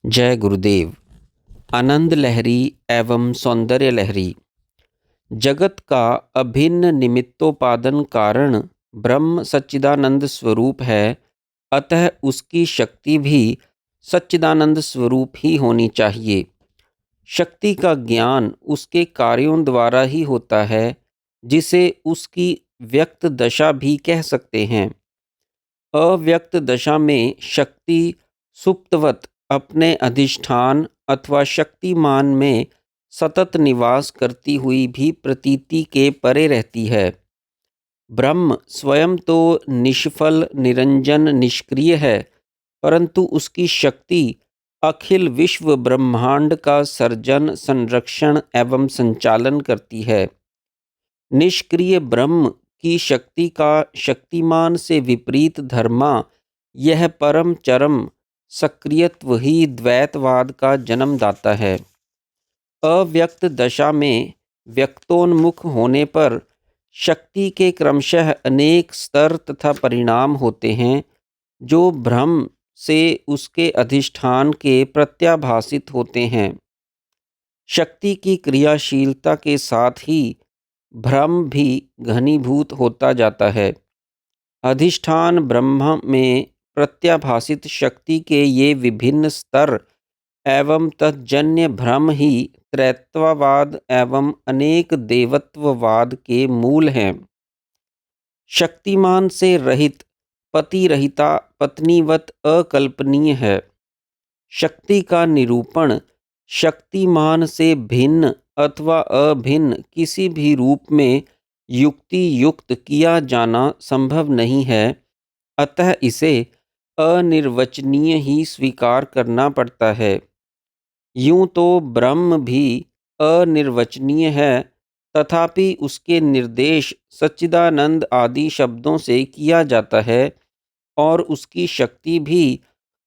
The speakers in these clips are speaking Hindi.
जय गुरुदेव। आनंद लहरी एवं सौंदर्य लहरी। जगत का अभिन्न निमित्तोपादन कारण ब्रह्म सच्चिदानंद स्वरूप है, अतः उसकी शक्ति भी सच्चिदानंद स्वरूप ही होनी चाहिए। शक्ति का ज्ञान उसके कार्यों द्वारा ही होता है, जिसे उसकी व्यक्त दशा भी कह सकते हैं। अव्यक्त दशा में शक्ति सुप्तवत अपने अधिष्ठान अथवा शक्तिमान में सतत निवास करती हुई भी प्रतीति के परे रहती है। ब्रह्म स्वयं तो निष्फल निरंजन निष्क्रिय है, परंतु उसकी शक्ति अखिल विश्व ब्रह्मांड का सर्जन संरक्षण एवं संचालन करती है। निष्क्रिय ब्रह्म की शक्ति का शक्तिमान से विपरीत धर्मा यह परम चरम सक्रियत्व ही द्वैतवाद का जन्मदाता है। अव्यक्त दशा में व्यक्तोन्मुख होने पर शक्ति के क्रमशः अनेक स्तर तथा परिणाम होते हैं, जो भ्रम से उसके अधिष्ठान के प्रत्याभासित होते हैं। शक्ति की क्रियाशीलता के साथ ही भ्रम भी घनीभूत होता जाता है। अधिष्ठान ब्रह्म में प्रत्याभासित शक्ति के ये विभिन्न स्तर एवं तज्जन्य भ्रम ही त्रैत्ववाद एवं अनेक देवत्ववाद के मूल हैं। शक्तिमान से रहित पति रहिता पत्नीवत अकल्पनीय है। शक्ति का निरूपण शक्तिमान से भिन्न अथवा अभिन्न किसी भी रूप में युक्ति युक्त किया जाना संभव नहीं है, अतः इसे अनिर्वचनीय ही स्वीकार करना पड़ता है। यूं तो ब्रह्म भी अनिर्वचनीय है, तथापि उसके निर्देश सच्चिदानंद आदि शब्दों से किया जाता है और उसकी शक्ति भी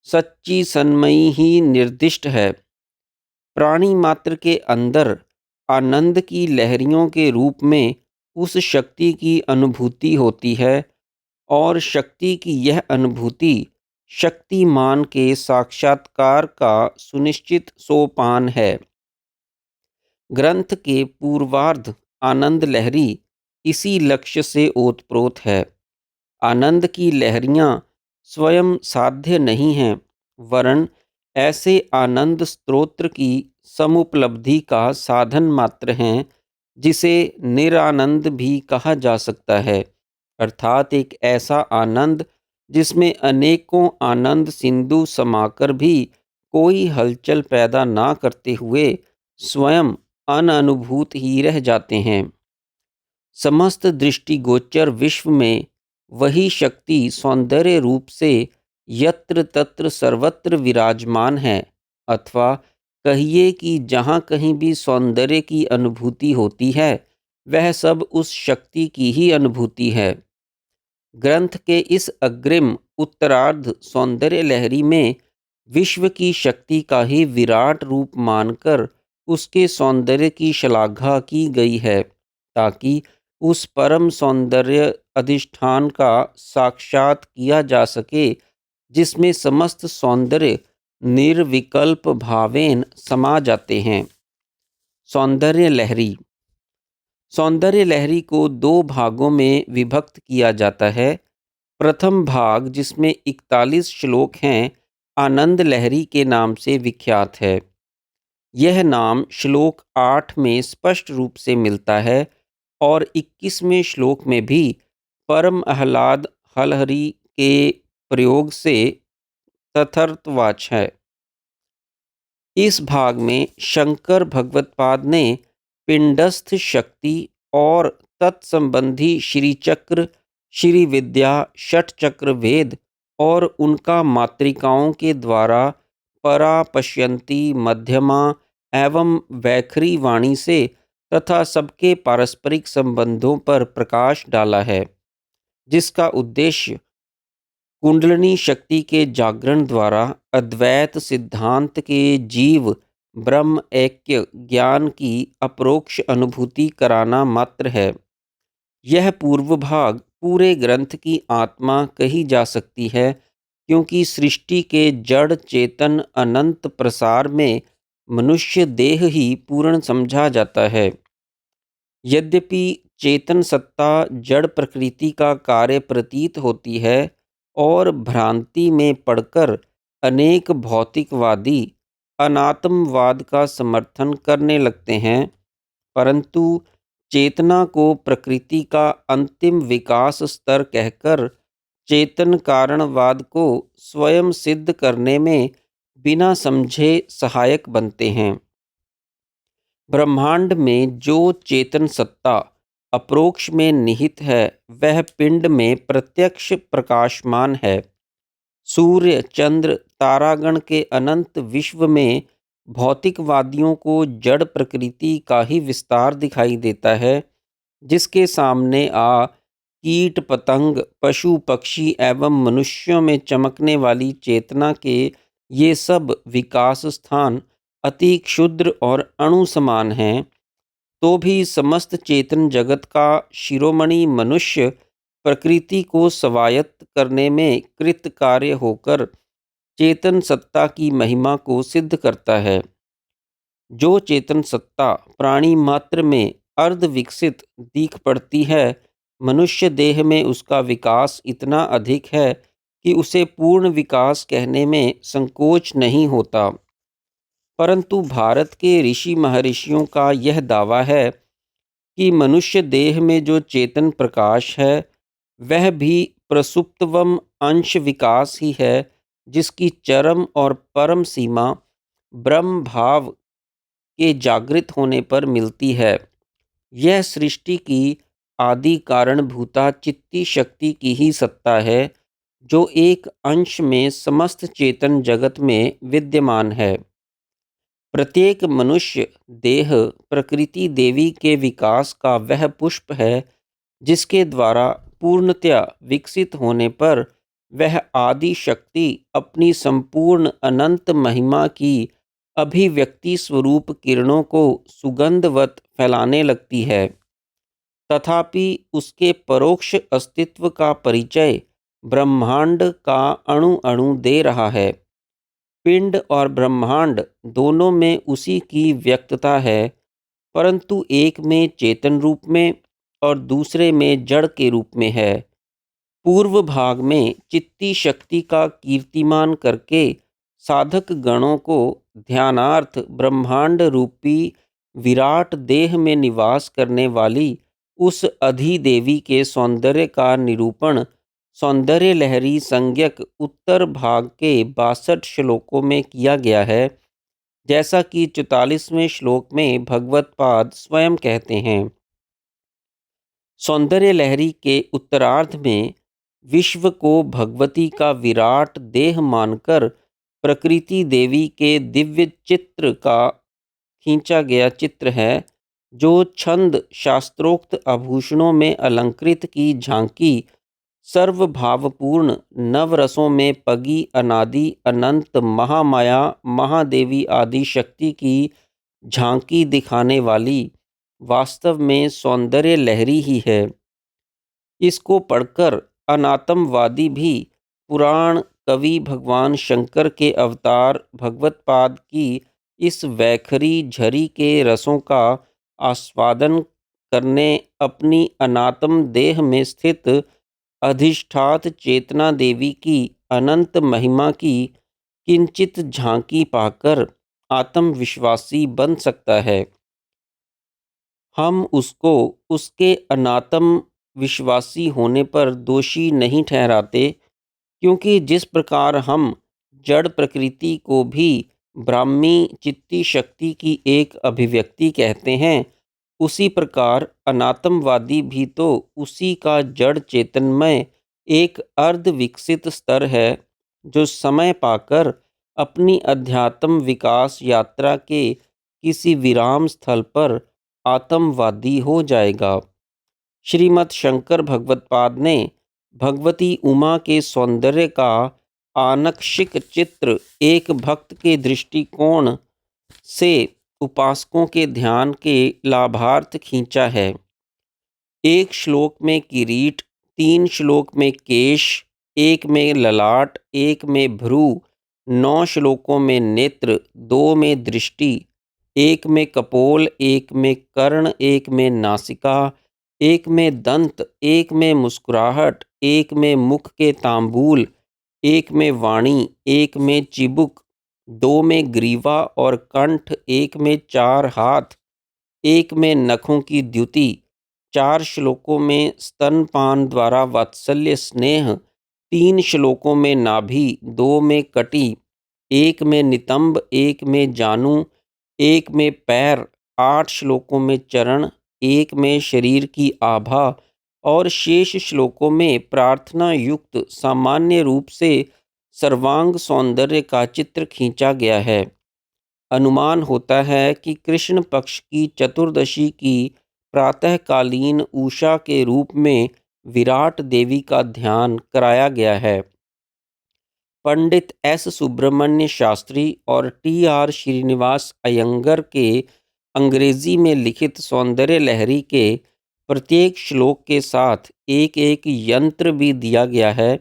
सच्ची सन्मयी ही निर्दिष्ट है। प्राणी मात्र के अंदर आनंद की लहरियों के रूप में उस शक्ति की अनुभूति होती है और शक्ति की यह अनुभूति शक्तिमान के साक्षात्कार का सुनिश्चित सोपान है। ग्रंथ के पूर्वार्ध आनंद लहरी इसी लक्ष्य से ओतप्रोत है। आनंद की लहरियां स्वयं साध्य नहीं हैं, वरन ऐसे आनंद स्तोत्र की समुपलब्धि का साधन मात्र हैं, जिसे निरानंद भी कहा जा सकता है, अर्थात एक ऐसा आनंद जिसमें अनेकों आनंद सिंधु समाकर भी कोई हलचल पैदा ना करते हुए स्वयं अनअनुभूत ही रह जाते हैं। समस्त दृष्टिगोचर विश्व में वही शक्ति सौंदर्य रूप से यत्र तत्र सर्वत्र विराजमान है, अथवा कहिए कि जहाँ कहीं भी सौंदर्य की अनुभूति होती है, वह सब उस शक्ति की ही अनुभूति है। ग्रंथ के इस अग्रिम उत्तरार्ध सौंदर्य लहरी में विश्व की शक्ति का ही विराट रूप मानकर उसके सौंदर्य की श्लाघा की गई है, ताकि उस परम सौंदर्य अधिष्ठान का साक्षात किया जा सके, जिसमें समस्त सौंदर्य निर्विकल्प भावेन समा जाते हैं। सौंदर्य लहरी। सौंदर्य लहरी को दो भागों में विभक्त किया जाता है। प्रथम भाग, जिसमें 41 श्लोक हैं, आनंद लहरी के नाम से विख्यात है। यह नाम श्लोक 8 में स्पष्ट रूप से मिलता है और 21वें श्लोक में भी परम आह्लाद हलहरी के प्रयोग से तथार्थवाच है। इस भाग में शंकर भगवत्पाद ने पिंडस्थ शक्ति और तत्संबंधी श्री चक्र, श्री विद्या, षट चक्र वेद और उनका मातृकाओं के द्वारा परा पश्यंती मध्यमा एवं वैखरी वाणी से तथा सबके पारस्परिक संबंधों पर प्रकाश डाला है, जिसका उद्देश्य कुंडलिनी शक्ति के जागरण द्वारा अद्वैत सिद्धांत के जीव ब्रह्म ऐक्य ज्ञान की अपरोक्ष अनुभूति कराना मात्र है। यह पूर्व भाग पूरे ग्रंथ की आत्मा कही जा सकती है, क्योंकि सृष्टि के जड़ चेतन अनंत प्रसार में मनुष्य देह ही पूर्ण समझा जाता है। यद्यपि चेतन सत्ता जड़ प्रकृति का कार्य प्रतीत होती है और भ्रांति में पड़कर अनेक भौतिकवादी अनात्मवाद का समर्थन करने लगते हैं, परंतु चेतना को प्रकृति का अंतिम विकास स्तर कहकर चेतन कारणवाद को स्वयं सिद्ध करने में बिना समझे सहायक बनते हैं। ब्रह्मांड में जो चेतन सत्ता अपरोक्ष में निहित है वह पिंड में प्रत्यक्ष प्रकाशमान है। सूर्य, चंद्र, तारागण के अनंत विश्व में भौतिकवादियों को जड़ प्रकृति का ही विस्तार दिखाई देता है, जिसके सामने कीट पतंग, पशु पक्षी एवं मनुष्यों में चमकने वाली चेतना के ये सब विकास स्थान अति क्षुद्र और अणु समान हैं, तो भी समस्त चेतन जगत का शिरोमणि मनुष्य प्रकृति को स्वायत्त करने में कृतकार्य होकर चेतन सत्ता की महिमा को सिद्ध करता है। जो चेतन सत्ता प्राणी मात्र में अर्ध विकसित दिख पड़ती है, मनुष्य देह में उसका विकास इतना अधिक है कि उसे पूर्ण विकास कहने में संकोच नहीं होता। परंतु भारत के ऋषि महर्षियों का यह दावा है कि मनुष्य देह में जो चेतन प्रकाश है वह भी प्रसुप्तवम अंश विकास ही है, जिसकी चरम और परम सीमा ब्रह्म भाव के जागृत होने पर मिलती है। यह सृष्टि की आदि कारणभूता चित्ती शक्ति की ही सत्ता है, जो एक अंश में समस्त चेतन जगत में विद्यमान है। प्रत्येक मनुष्य देह प्रकृति देवी के विकास का वह पुष्प है, जिसके द्वारा पूर्णतया विकसित होने पर वह आदि शक्ति अपनी संपूर्ण अनंत महिमा की अभिव्यक्ति स्वरूप किरणों को सुगंधवत फैलाने लगती है। तथापि उसके परोक्ष अस्तित्व का परिचय ब्रह्मांड का अणु अणु दे रहा है। पिंड और ब्रह्मांड दोनों में उसी की व्यक्तता है, परंतु एक में चेतन रूप में और दूसरे में जड़ के रूप में है। पूर्व भाग में चित्ती शक्ति का कीर्तिमान करके साधक गणों को ध्यानार्थ ब्रह्मांड रूपी विराट देह में निवास करने वाली उस अधिदेवी के सौंदर्य का निरूपण सौंदर्य लहरी संज्ञक उत्तर भाग के 62 श्लोकों में किया गया है, जैसा कि 44वें श्लोक में भगवत पाद स्वयं कहते हैं। सौंदर्य लहरी के उत्तरार्ध में विश्व को भगवती का विराट देह मानकर प्रकृति देवी के दिव्य चित्र का खींचा गया चित्र है, जो छंद शास्त्रोक्त आभूषणों में अलंकृत की झांकी सर्वभावपूर्ण नवरसों में पगी अनादि अनंत महामाया महादेवी आदि शक्ति की झांकी दिखाने वाली वास्तव में सौंदर्य लहरी ही है। इसको पढ़कर अनात्मवादी भी पुराण कवि भगवान शंकर के अवतार भगवतपाद की इस वैखरी झरी के रसों का आस्वादन करने अपनी अनात्म देह में स्थित अधिष्ठात चेतना देवी की अनंत महिमा की किंचित झांकी पाकर आत्मविश्वासी बन सकता है। हम उसको उसके अनात्म विश्वासी होने पर दोषी नहीं ठहराते, क्योंकि जिस प्रकार हम जड़ प्रकृति को भी ब्राह्मी चित्ती शक्ति की एक अभिव्यक्ति कहते हैं, उसी प्रकार अनात्मवादी भी तो उसी का जड़ चेतनमय एक अर्ध विकसित स्तर है, जो समय पाकर अपनी अध्यात्म विकास यात्रा के किसी विराम स्थल पर आत्मवादी हो जाएगा। श्रीमद् शंकर भगवत्पाद ने भगवती उमा के सौंदर्य का आनक्षिक चित्र एक भक्त के दृष्टिकोण से उपासकों के ध्यान के लाभार्थ खींचा है। एक श्लोक में किरीट, 3 श्लोक में केश, एक में ललाट, एक में भ्रू, 9 श्लोकों में नेत्र, 2 में दृष्टि, एक में कपोल, एक में कर्ण, एक में नासिका, एक में दंत, एक में मुस्कुराहट, एक में मुख के तांबूल, एक में वाणी, एक में चिबुक, 2 में ग्रीवा और कंठ, एक में 4 हाथ, एक में नखों की द्युति, 4 श्लोकों में स्तनपान द्वारा वात्सल्य स्नेह, 3 श्लोकों में नाभि, 2 में कटी, एक में नितंब, एक में जानु, एक में पैर, 8 श्लोकों में चरण, एक में शरीर की आभा और शेष श्लोकों में प्रार्थना युक्त सामान्य रूप से सर्वांग सौंदर्य का चित्र खींचा गया है। अनुमान होता है कि कृष्ण पक्ष की चतुर्दशी की प्रातःकालीन उषा के रूप में विराट देवी का ध्यान कराया गया है। पंडित एस सुब्रमण्य शास्त्री और टी.आर. श्रीनिवास अयंगर के अंग्रेजी में लिखित सौंदर्य लहरी के प्रत्येक श्लोक के साथ एक एक यंत्र भी दिया गया है,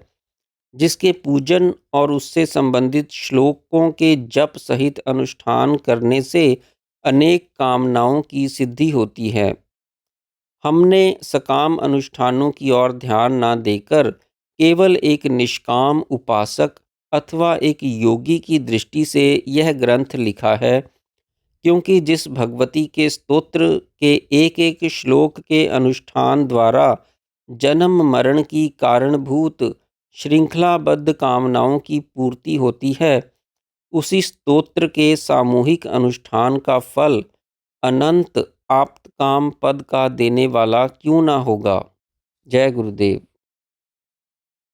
जिसके पूजन और उससे संबंधित श्लोकों के जप सहित अनुष्ठान करने से अनेक कामनाओं की सिद्धि होती है। हमने सकाम अनुष्ठानों की ओर ध्यान न देकर केवल एक निष्काम उपासक अथवा एक योगी की दृष्टि से यह ग्रंथ लिखा है, क्योंकि जिस भगवती के स्तोत्र के एक एक श्लोक के अनुष्ठान द्वारा जन्म मरण की कारणभूत श्रृंखलाबद्ध कामनाओं की पूर्ति होती है, उसी स्तोत्र के सामूहिक अनुष्ठान का फल अनंत आप्तकाम पद का देने वाला क्यों ना होगा। जय गुरुदेव।